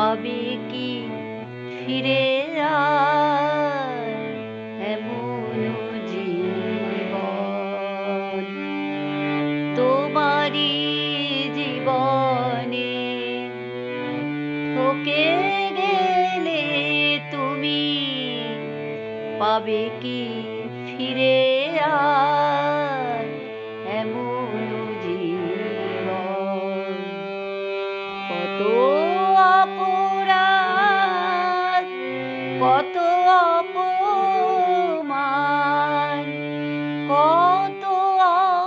পাবে কি ফিরে আর এমন জীবন? তোমারই জীবনে ঠকে গেলে তুমি পাবে কি ফিরে আর এমন জীবন? কত অপরাধ, কত অপমান, কত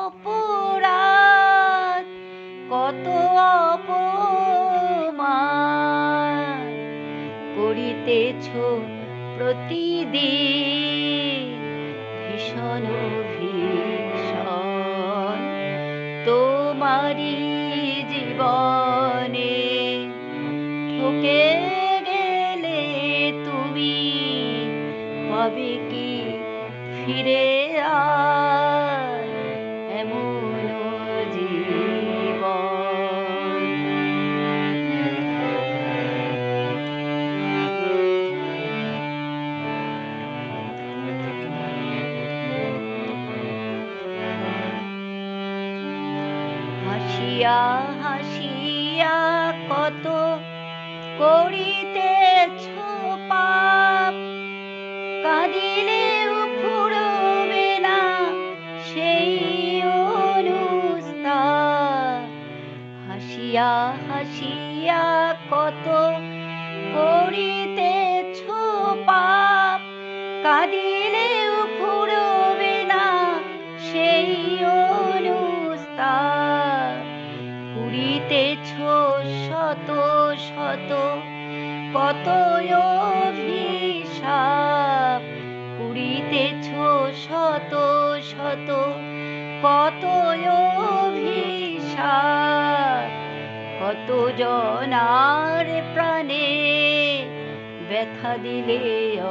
অপরাধ, কত অপমান করিতেছ প্রতিদিন ভীষণ ভীষণ। তোমারই জীবনে ঠকে গেলে তুমি পাবে কি ফিরে আর এমন জীবন? হাসিয়া হাসিয়া কত করিতেছ পাপ, কাঁদিলেও ফুরবে না সেই অনুস্তাপ। হাসিয়া হাসিয়া কত করিতেছ পাপ, কাঁদিলেও ফুরবে না সেই অনুস্তাপ। পুরিতেছ শত শত কত অভিশাপ, পুরিতেছ শত শত কত অভিশাপ। কত জনার প্রাণে ব্যথা দিলে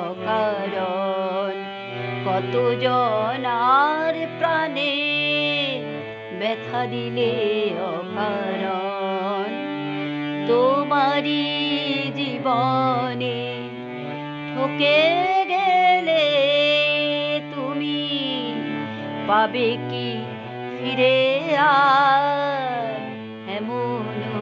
অকারণ, কত জনার প্রাণে ব্যথা দিলে অকারণ। তোমারই জীবনে ঠকে গেলে তুমি পাবে কি ফিরে আর